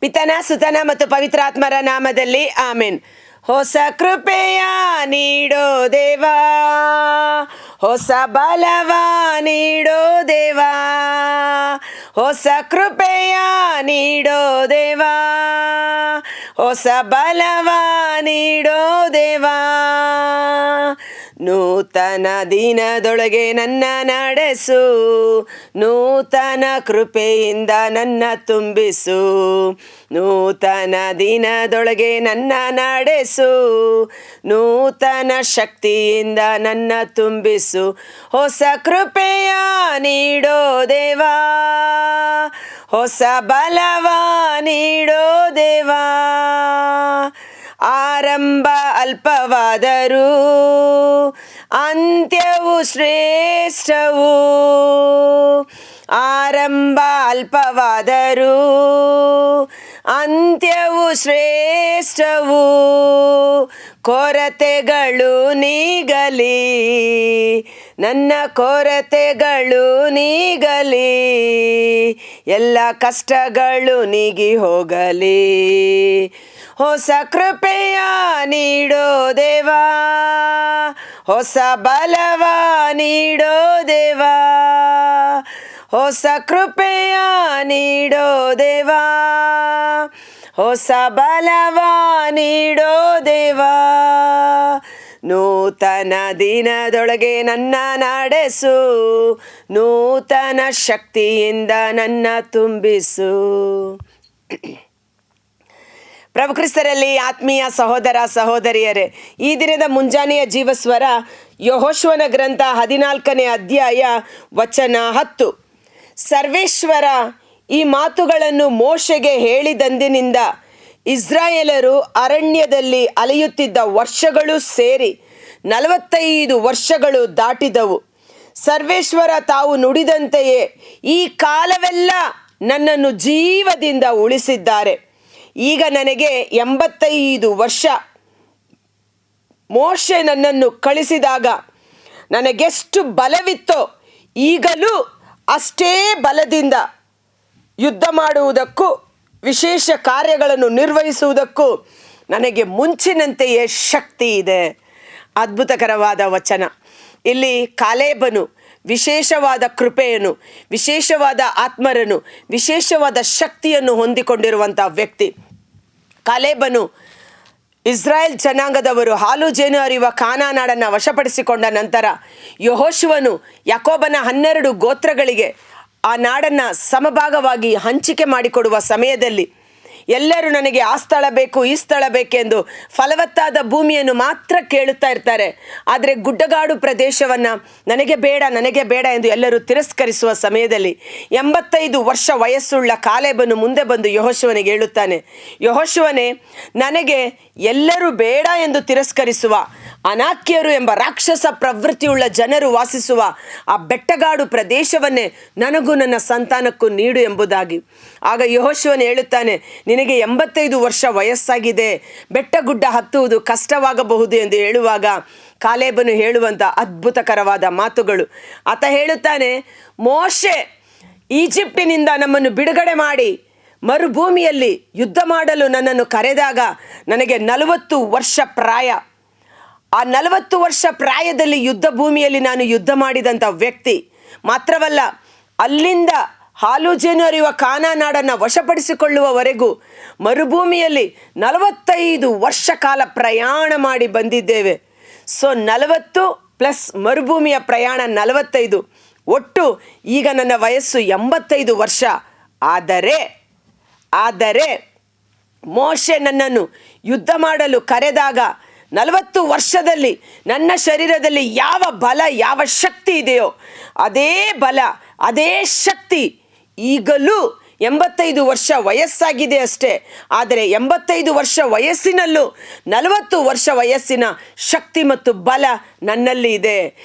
ಪಿತನ ಸುತನ ಮತ್ತು ಪವಿತ್ರಾತ್ಮರ ನಾಮದಲ್ಲಿ ಆಮೆನ್. ಹೊಸ ಕೃಪೆಯ ನೀಡೋ ದೇವಾ, ಹೊಸ ಬಲವ ನೀಡೋ ದೇವಾ, ಹೊಸ ಕೃಪೆಯ ನೀಡೋ ದೇವಾ, ಹೊಸ ಬಲವ ನೀಡೋ ದೇವಾ. ನೂತನ ದಿನದೊಳಗೆ ನನ್ನ ನಡೆಸು, ನೂತನ ಕೃಪೆಯಿಂದ ನನ್ನ ತುಂಬಿಸು, ನೂತನ ದಿನದೊಳಗೆ ನನ್ನ ನಡೆಸು, ನೂತನ ಶಕ್ತಿಯಿಂದ ನನ್ನ ತುಂಬಿಸು. ಹೊಸ ಕೃಪೆಯ ನೀಡೋ ದೇವಾ, ಹೊಸ ಬಲವ ನೀಡೋ ದೇವಾ. ಆರಂಭ ಅಲ್ಪವಾದರೂ ಅಂತ್ಯವು ಶ್ರೇಷ್ಠವು, ಆರಂಭ ಅಲ್ಪವಾದರೂ ಅಂತ್ಯವು ಶ್ರೇಷ್ಠವು. ಕೊರತೆಗಳು ನೀಗಲಿ, ನನ್ನ ಕೊರತೆಗಳು ನೀಗಲಿ, ಎಲ್ಲ ಕಷ್ಟಗಳು ನೀಗಿ ಹೋಗಲಿ. ಹೊಸ ಕೃಪೆಯ ನೀಡೋ ದೇವಾ, ಹೊಸ ಬಲವ ನೀಡೋ ದೇವಾ, ಹೊಸ ಕೃಪೆಯ ನೀಡೋ ದೇವಾ, ಹೊಸ ಬಲವ ನೀಡೋ ದೇವಾ. ನೂತನ ದಿನದೊಳಗೆ ನನ್ನ ನಡೆಸು, ನೂತನ ಶಕ್ತಿಯಿಂದ ನನ್ನ ತುಂಬಿಸು. ಪ್ರಭು ಕ್ರಿಸ್ತರಲ್ಲಿ ಆತ್ಮೀಯ ಸಹೋದರ ಸಹೋದರಿಯರೇ, ಈ ದಿನದ ಮುಂಜಾನೆಯ ಜೀವಸ್ವರ ಯೆಹೋಶುವನ ಗ್ರಂಥ 14ನೇ ಅಧ್ಯಾಯ ವಚನ 10. ಸರ್ವೇಶ್ವರ ಈ ಮಾತುಗಳನ್ನು ಮೋಶೆಗೆ ಹೇಳಿದಂದಿನಿಂದ ಇಸ್ರಾಯೇಲರು ಅರಣ್ಯದಲ್ಲಿ ಅಲೆಯುತ್ತಿದ್ದ ವರ್ಷಗಳು ಸೇರಿ 45 ವರ್ಷಗಳು ದಾಟಿದವು. ಸರ್ವೇಶ್ವರ ತಾವು ನುಡಿದಂತೆಯೇ ಈ ಕಾಲವೆಲ್ಲ ನನ್ನನ್ನು ಜೀವದಿಂದ ಉಳಿಸಿದ್ದಾರೆ. ಈಗ ನನಗೆ 85 ವರ್ಷ. ಮೋಶೆ ನನ್ನನ್ನು ಕಳಿಸಿದಾಗ ನನಗೆಷ್ಟು ಬಲವಿತ್ತೋ ಈಗಲೂ ಅಷ್ಟೇ ಬಲದಿಂದ ಯುದ್ಧ ಮಾಡುವುದಕ್ಕೂ ವಿಶೇಷ ಕಾರ್ಯಗಳನ್ನು ನಿರ್ವಹಿಸುವುದಕ್ಕೂ ನನಗೆ ಮುಂಚಿನಂತೆಯೇ ಶಕ್ತಿ ಇದೆ. ಅದ್ಭುತಕರವಾದ ವಚನ. ಇಲ್ಲಿ ಕಾಲೇಬನು ವಿಶೇಷವಾದ ಕೃಪೆಯನ್ನು, ವಿಶೇಷವಾದ ಆತ್ಮರನ್ನು, ವಿಶೇಷವಾದ ಶಕ್ತಿಯನ್ನು ಹೊಂದಿಕೊಂಡಿರುವಂಥ ವ್ಯಕ್ತಿ. ಕಾಲೇಬನು ಇಸ್ರಾಯೇಲ್ ಜನಾಂಗದವರು ಹಾಲು ಜೇನು ಹರಿಯುವ ಕಾನಾನ್ ನಾಡನ್ನು ವಶಪಡಿಸಿಕೊಂಡ ನಂತರ ಯೆಹೋಶುವನು ಯಾಕೋಬನ 12 ಗೋತ್ರಗಳಿಗೆ ಆ ನಾಡನ್ನು ಸಮಭಾಗವಾಗಿ ಹಂಚಿಕೆ ಮಾಡಿಕೊಡುವ ಸಮಯದಲ್ಲಿ ಎಲ್ಲರೂ ನನಗೆ ಆ ಸ್ಥಳ ಬೇಕು, ಈ ಸ್ಥಳ ಬೇಕೆಂದು ಫಲವತ್ತಾದ ಭೂಮಿಯನ್ನು ಮಾತ್ರ ಕೇಳುತ್ತಾ ಇರ್ತಾರೆ. ಆದರೆ ಗುಡ್ಡಗಾಡು ಪ್ರದೇಶವನ್ನು ನನಗೆ ಬೇಡ ಎಂದು ಎಲ್ಲರೂ ತಿರಸ್ಕರಿಸುವ ಸಮಯದಲ್ಲಿ 85 ವರ್ಷ ವಯಸ್ಸುಳ್ಳ ಕಾಲೇಬನು ಮುಂದೆ ಬಂದು ಯೆಹೋಶುವನಿಗೆ ಹೇಳುತ್ತಾನೆ, ಯೆಹೋಶುವನೇ, ನನಗೆ ಎಲ್ಲರೂ ಬೇಡ ಎಂದು ತಿರಸ್ಕರಿಸುವ ಅನಾಕ್ಯರು ಎಂಬ ರಾಕ್ಷಸ ಪ್ರವೃತ್ತಿಯುಳ್ಳ ಜನರು ವಾಸಿಸುವ ಆ ಬೆಟ್ಟಗಾಡು ಪ್ರದೇಶವನ್ನೇ ನನಗೂ ನನ್ನ ಸಂತಾನಕ್ಕೂ ನೀಡು ಎಂಬುದಾಗಿ. ಆಗ ಯೆಹೋಶುವನು ಹೇಳುತ್ತಾನೆ, ನಿನಗೆ 85 ವರ್ಷ ವಯಸ್ಸಾಗಿದೆ, ಬೆಟ್ಟ ಗುಡ್ಡ ಹತ್ತುವುದು ಕಷ್ಟವಾಗಬಹುದು ಎಂದು ಹೇಳುವಾಗ ಕಾಲೇಬನು ಹೇಳುವಂಥ ಅದ್ಭುತಕರವಾದ ಮಾತುಗಳು. ಆತ ಹೇಳುತ್ತಾನೆ, ಮೋಶೆ ಈಜಿಪ್ಟಿನಿಂದ ನಮ್ಮನ್ನು ಬಿಡುಗಡೆ ಮಾಡಿ ಮರುಭೂಮಿಯಲ್ಲಿ ಯುದ್ಧ ಮಾಡಲು ನನ್ನನ್ನು ಕರೆದಾಗ ನನಗೆ 40 ವರ್ಷ ಪ್ರಾಯ. ಆ 40 ವರ್ಷ ಪ್ರಾಯದಲ್ಲಿ ಯುದ್ಧ ಭೂಮಿಯಲ್ಲಿ ನಾನು ಯುದ್ಧ ಮಾಡಿದಂಥ ವ್ಯಕ್ತಿ ಮಾತ್ರವಲ್ಲ, ಅಲ್ಲಿಂದ ಹಾಲು ಜೇನು ಹರಿಯುವ ಕಾನಾನ್ ನಾಡನ್ನು ವಶಪಡಿಸಿಕೊಳ್ಳುವವರೆಗೂ ಮರುಭೂಮಿಯಲ್ಲಿ 45 ವರ್ಷ ಕಾಲ ಪ್ರಯಾಣ ಮಾಡಿ ಬಂದಿದ್ದೇವೆ. ಸೊ 40 ಪ್ಲಸ್ ಮರುಭೂಮಿಯ ಪ್ರಯಾಣ 45, ಒಟ್ಟು ಈಗ ನನ್ನ ವಯಸ್ಸು 85 ವರ್ಷ. ಆದರೆ ಮೋಶೆ ನನ್ನನ್ನು ಯುದ್ಧ ಮಾಡಲು ಕರೆದಾಗ 40 ವರ್ಷದಲ್ಲಿ ನನ್ನ ಶರೀರದಲ್ಲಿ ಯಾವ ಬಲ, ಯಾವ ಶಕ್ತಿ ಇದೆಯೋ ಅದೇ ಬಲ, ಅದೇ ಶಕ್ತಿ ಈಗಲೂ 85 ವರ್ಷ ವಯಸ್ಸಾಗಿದೆ ಅಷ್ಟೇ. ಆದರೆ 85 ವರ್ಷ ವಯಸ್ಸಿನಲ್ಲೂ 40 ವರ್ಷ ವಯಸ್ಸಿನ ಶಕ್ತಿ ಮತ್ತು ಬಲ ನನ್ನಲ್ಲಿ ಇದೆ.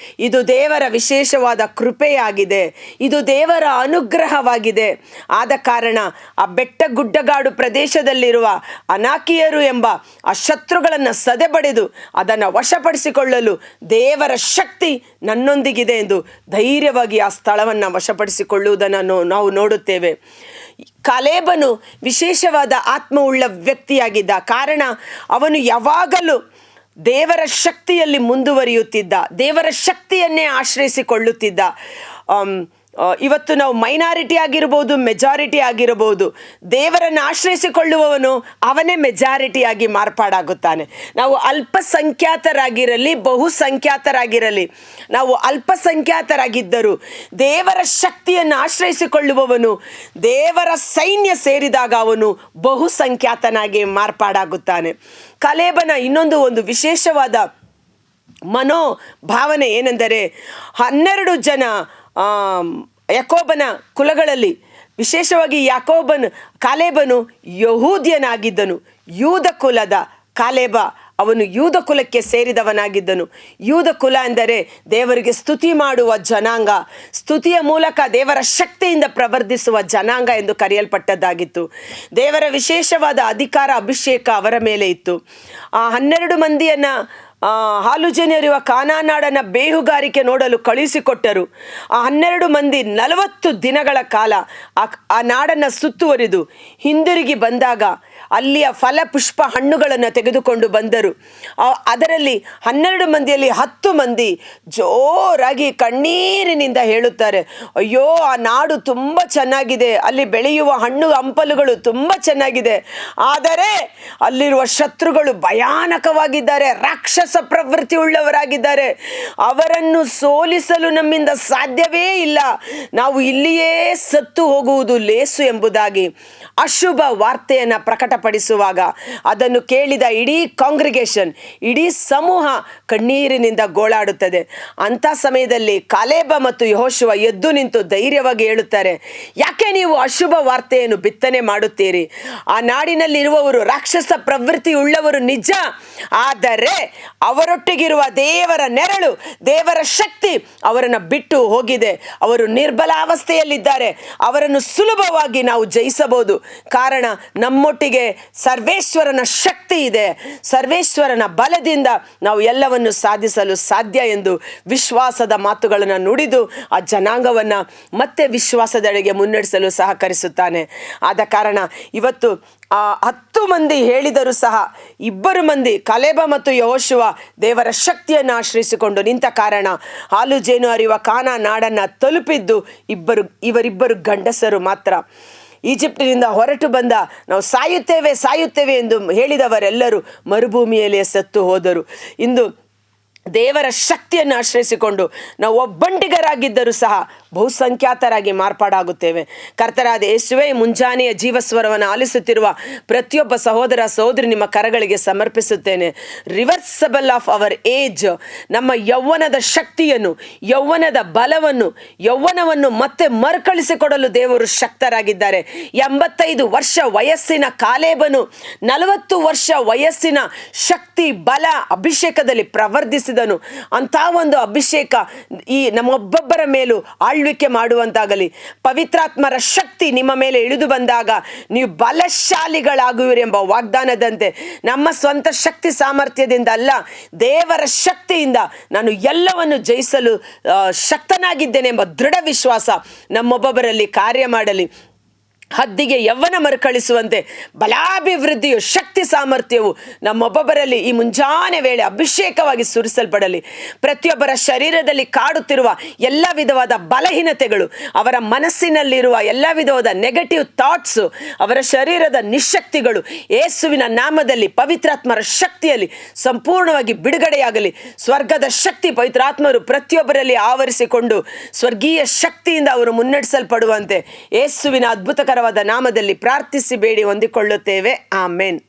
ಇದು ದೇವರ ವಿಶೇಷವಾದ ಕೃಪೆಯಾಗಿದೆ, ಇದು ದೇವರ ಅನುಗ್ರಹವಾಗಿದೆ. ಆದ ಕಾರಣ ಆ ಬೆಟ್ಟ ಗುಡ್ಡಗಾಡು ಪ್ರದೇಶದಲ್ಲಿರುವ ಅನಾಕಿಯರು ಎಂಬ ಆ ಶತ್ರುಗಳನ್ನು ಸದೆಬಡೆದು ಅದನ್ನು ವಶಪಡಿಸಿಕೊಳ್ಳಲು ದೇವರ ಶಕ್ತಿ ನನ್ನೊಂದಿಗಿದೆ ಎಂದು ಧೈರ್ಯವಾಗಿ ಆ ಸ್ಥಳವನ್ನು ವಶಪಡಿಸಿಕೊಳ್ಳುವುದನ್ನು ನಾವು ನೋಡುತ್ತೇವೆ. ಕಾಲೇಬನು ವಿಶೇಷವಾದ ಆತ್ಮವುಳ್ಳ ವ್ಯಕ್ತಿಯಾಗಿದ್ದ ಕಾರಣ ಅವನು ಯಾವಾಗಲೂ ದೇವರ ಶಕ್ತಿಯಲ್ಲಿ ಮುಂದುವರಿಯುತ್ತಿದ್ದ, ದೇವರ ಶಕ್ತಿಯನ್ನೇ ಆಶ್ರಯಿಸಿಕೊಳ್ಳುತ್ತಿದ್ದ. ಇವತ್ತು ನಾವು ಮೈನಾರಿಟಿ ಆಗಿರ್ಬೋದು, ಮೆಜಾರಿಟಿ ಆಗಿರಬಹುದು, ದೇವರನ್ನು ಆಶ್ರಯಿಸಿಕೊಳ್ಳುವವನು ಅವನೇ ಮೆಜಾರಿಟಿಯಾಗಿ ಮಾರ್ಪಾಡಾಗುತ್ತಾನೆ. ನಾವು ಅಲ್ಪಸಂಖ್ಯಾತರಾಗಿರಲಿ ಬಹುಸಂಖ್ಯಾತರಾಗಿರಲಿ, ನಾವು ಅಲ್ಪಸಂಖ್ಯಾತರಾಗಿದ್ದರೂ ದೇವರ ಶಕ್ತಿಯನ್ನು ಆಶ್ರಯಿಸಿಕೊಳ್ಳುವವನು ದೇವರ ಸೈನ್ಯ ಸೇರಿದಾಗ ಅವನು ಬಹುಸಂಖ್ಯಾತನಾಗಿ ಮಾರ್ಪಾಡಾಗುತ್ತಾನೆ. ಕಾಲೇಬನ ಒಂದು ವಿಶೇಷವಾದ ಮನೋಭಾವನೆ ಏನೆಂದರೆ 12 ಜನ ಯಾಕೋಬನ ಕುಲಗಳಲ್ಲಿ ವಿಶೇಷವಾಗಿ ಕಾಲೇಬನು ಯಹೂದ್ಯನಾಗಿದ್ದನು. ಯೂದ ಕುಲದ ಕಾಲೇಬ ಅವನು ಯೂದ ಕುಲಕ್ಕೆ ಸೇರಿದವನಾಗಿದ್ದನು. ಯೂದ ಕುಲ ಎಂದರೆ ದೇವರಿಗೆ ಸ್ತುತಿ ಮಾಡುವ ಜನಾಂಗ, ಸ್ತುತಿಯ ಮೂಲಕ ದೇವರ ಶಕ್ತಿಯಿಂದ ಪ್ರವರ್ಧಿಸುವ ಜನಾಂಗ ಎಂದು ಕರೆಯಲ್ಪಟ್ಟದ್ದಾಗಿತ್ತು. ದೇವರ ವಿಶೇಷವಾದ ಅಧಿಕಾರ ಅಭಿಷೇಕ ಅವರ ಮೇಲೆ ಇತ್ತು. ಆ 12 ಮಂದಿಯನ್ನು ಹಾಲು ಜೇನು ಹರಿಯುವ ಕಾನಾನ್ ನಾಡನ್ನು ಬೇಹುಗಾರಿಕೆ ನೋಡಲು ಕಳುಹಿಸಿಕೊಟ್ಟರು. ಆ 12 ಮಂದಿ 40 ದಿನಗಳ ಕಾಲ ಆ ನಾಡನ್ನು ಸುತ್ತುವರಿದು ಹಿಂದಿರುಗಿ ಬಂದಾಗ ಅಲ್ಲಿಯ ಫಲ ಪುಷ್ಪ ಹಣ್ಣುಗಳನ್ನು ತೆಗೆದುಕೊಂಡು ಬಂದರು. ಅದರಲ್ಲಿ 12 ಮಂದಿಯಲ್ಲಿ 10 ಮಂದಿ ಜೋರಾಗಿ ಕಣ್ಣೀರಿನಿಂದ ಹೇಳುತ್ತಾರೆ, ಅಯ್ಯೋ ಆ ನಾಡು ತುಂಬ ಚೆನ್ನಾಗಿದೆ, ಅಲ್ಲಿ ಬೆಳೆಯುವ ಹಣ್ಣು ಹಂಪಲುಗಳು ತುಂಬ ಚೆನ್ನಾಗಿದೆ, ಆದರೆ ಅಲ್ಲಿರುವ ಶತ್ರುಗಳು ಭಯಾನಕವಾಗಿದ್ದಾರೆ, ರಾಕ್ಷಸ ಪ್ರವೃತ್ತಿ ಉಳ್ಳವರಾಗಿದ್ದಾರೆ, ಅವರನ್ನು ಸೋಲಿಸಲು ನಮ್ಮಿಂದ ಸಾಧ್ಯವೇ ಇಲ್ಲ, ನಾವು ಇಲ್ಲಿಯೇ ಸತ್ತು ಹೋಗುವುದು ಲೇಸು ಎಂಬುದಾಗಿ ಅಶುಭ ವಾರ್ತೆಯನ್ನು ಪ್ರಕಟಪಡಿಸುವಾಗ ಅದನ್ನು ಕೇಳಿದ ಇಡೀ ಕಾಂಗ್ರಿಗೇಷನ್, ಇಡೀ ಸಮೂಹ ಕಣ್ಣೀರಿನಿಂದ ಗೋಳಾಡುತ್ತದೆ. ಅಂಥ ಸಮಯದಲ್ಲಿ ಕಾಲೇಬ ಮತ್ತು ಯೆಹೋಶುವ ಎದ್ದು ನಿಂತು ಧೈರ್ಯವಾಗಿ ಹೇಳುತ್ತಾರೆ, ಯಾಕೆ ನೀವು ಅಶುಭ ವಾರ್ತೆಯನ್ನು ಬಿತ್ತನೆ ಮಾಡುತ್ತೀರಿ? ಆ ನಾಡಿನಲ್ಲಿರುವವರು ರಾಕ್ಷಸ ಪ್ರವೃತ್ತಿ ಉಳ್ಳವರು ನಿಜ, ಆದರೆ ಅವರೊಟ್ಟಿಗಿರುವ ದೇವರ ನೆರಳು, ದೇವರ ಶಕ್ತಿ ಅವರನ್ನು ಬಿಟ್ಟು ಹೋಗಿದೆ. ಅವರು ನಿರ್ಬಲಾವಸ್ಥೆಯಲ್ಲಿದ್ದಾರೆ, ಅವರನ್ನು ಸುಲಭವಾಗಿ ನಾವು ಜಯಿಸಬಹುದು. ಕಾರಣ ನಮ್ಮೊಟ್ಟಿಗೆ ಸರ್ವೇಶ್ವರನ ಶಕ್ತಿ ಇದೆ, ಸರ್ವೇಶ್ವರನ ಬಲದಿಂದ ನಾವು ಎಲ್ಲವನ್ನು ಸಾಧಿಸಲು ಸಾಧ್ಯ ಎಂದು ವಿಶ್ವಾಸದ ಮಾತುಗಳನ್ನು ನುಡಿದು ಆ ಜನಾಂಗವನ್ನು ಮತ್ತೆ ವಿಶ್ವಾಸದೆಡೆಗೆ ಮುನ್ನಡೆಸಲು ಸಹಕರಿಸುತ್ತಾನೆ. ಆದ ಕಾರಣ ಇವತ್ತು 10 ಮಂದಿ ಹೇಳಿದರೂ ಸಹ 2 ಮಂದಿ ಕಾಲೇಬ ಮತ್ತು ಯೆಹೋಶುವ ದೇವರ ಶಕ್ತಿಯನ್ನು ಆಶ್ರಯಿಸಿಕೊಂಡು ನಿಂತ ಕಾರಣ ಹಾಲು ಜೇನು ಹರಿಯುವ ಕಾನಾನ್ ನಾಡನ್ನು ತಲುಪಿದ್ದು ಇವರಿಬ್ಬರು ಗಂಡಸರು ಮಾತ್ರ. ಈಜಿಪ್ಟಿನಿಂದ ಹೊರಟು ಬಂದ ನಾವು ಸಾಯುತ್ತೇವೆ ಎಂದು ಹೇಳಿದವರೆಲ್ಲರೂ ಮರುಭೂಮಿಯಲ್ಲಿ ಸತ್ತು ಹೋದರು. ಇಂದು ದೇವರ ಶಕ್ತಿಯನ್ನು ಆಶ್ರಯಿಸಿಕೊಂಡು ನಾವು ಒಬ್ಬಂಟಿಗರಾಗಿದ್ದರೂ ಸಹ ಬಹುಸಂಖ್ಯಾತರಾಗಿ ಮಾರ್ಪಾಡಾಗುತ್ತೇವೆ. ಕರ್ತರಾದ ಯೇಸುವೇ, ಮುಂಜಾನೆಯ ಜೀವಸ್ವರವನ್ನು ಆಲಿಸುತ್ತಿರುವ ಪ್ರತಿಯೊಬ್ಬ ಸಹೋದರ ಸಹೋದರಿ ನಿಮ್ಮ ಕರಗಳಿಗೆ ಸಮರ್ಪಿಸುತ್ತೇನೆ. ರಿವರ್ಸಬಲ್ ಆಫ್ ಅವರ್ ಏಜ್, ನಮ್ಮ ಯೌವನದ ಶಕ್ತಿಯನ್ನು, ಯೌವನದ ಬಲವನ್ನು, ಯೌವನವನ್ನು ಮತ್ತೆ ಮರುಕಳಿಸಿಕೊಡಲು ದೇವರು ಶಕ್ತರಾಗಿದ್ದಾರೆ. 85 ವರ್ಷ ವಯಸ್ಸಿನ ಕಾಲೇಬನು 40 ವರ್ಷ ವಯಸ್ಸಿನ ಶಕ್ತಿ ಬಲ ಅಭಿಷೇಕದಲ್ಲಿ ಪ್ರವರ್ಧಿಸಿದನು. ಅಂತ ಒಂದು ಅಭಿಷೇಕ ಈ ನಮ್ಮೊಬ್ಬೊಬ್ಬರ ಮೇಲೂ ಆಳ್ವಿಕೆ ಮಾಡುವಂತಾಗಲಿ. ಪವಿತ್ರಾತ್ಮರ ಶಕ್ತಿ ನಿಮ್ಮ ಮೇಲೆ ಇಳಿದು ಬಂದಾಗ ನೀವು ಬಲಶಾಲಿಗಳಾಗುವಿರಿ ಎಂಬ ವಾಗ್ದಾನದಂತೆ ನಮ್ಮ ಸ್ವಂತ ಶಕ್ತಿ ಸಾಮರ್ಥ್ಯದಿಂದ ಅಲ್ಲ, ದೇವರ ಶಕ್ತಿಯಿಂದ ನಾನು ಎಲ್ಲವನ್ನು ಜಯಿಸಲು ಶಕ್ತನಾಗಿದ್ದೇನೆ ಎಂಬ ದೃಢ ವಿಶ್ವಾಸ ನಮ್ಮೊಬ್ಬೊಬ್ಬರಲ್ಲಿ ಕಾರ್ಯ ಮಾಡಲಿ. ಹದ್ದಿಗೆ ಯೌವನ ಮರುಕಳಿಸುವಂತೆ ಬಲಾಭಿವೃದ್ಧಿಯು, ಶಕ್ತಿ ಸಾಮರ್ಥ್ಯವು ನಮ್ಮೊಬ್ಬೊಬ್ಬರಲ್ಲಿ ಈ ಮುಂಜಾನೆ ವೇಳೆ ಅಭಿಷೇಕವಾಗಿ ಸುರಿಸಲ್ಪಡಲಿ. ಪ್ರತಿಯೊಬ್ಬರ ಶರೀರದಲ್ಲಿ ಕಾಡುತ್ತಿರುವ ಎಲ್ಲ ವಿಧವಾದ ಬಲಹೀನತೆಗಳು, ಅವರ ಮನಸ್ಸಿನಲ್ಲಿರುವ ಎಲ್ಲ ವಿಧವಾದ ನೆಗೆಟಿವ್ ಥಾಟ್ಸು, ಅವರ ಶರೀರದ ನಿಶಕ್ತಿಗಳು ಯೇಸುವಿನ ನಾಮದಲ್ಲಿ ಪವಿತ್ರಾತ್ಮರ ಶಕ್ತಿಯಲ್ಲಿ ಸಂಪೂರ್ಣವಾಗಿ ಬಿಡುಗಡೆಯಾಗಲಿ. ಸ್ವರ್ಗದ ಶಕ್ತಿ ಪವಿತ್ರಾತ್ಮರು ಪ್ರತಿಯೊಬ್ಬರಲ್ಲಿ ಆವರಿಸಿಕೊಂಡು ಸ್ವರ್ಗೀಯ ಶಕ್ತಿಯಿಂದ ಅವರು ಮುನ್ನಡೆಸಲ್ಪಡುವಂತೆ ಯೇಸುವಿನ ಅದ್ಭುತಕರವಾದ ನಾಮದಲ್ಲಿ ಪ್ರಾರ್ಥಿಸಿ ಬೇಡಿ ಹೊಂದಿಕೊಳ್ಳುತ್ತೇವೆ. ಆಮೆನ್.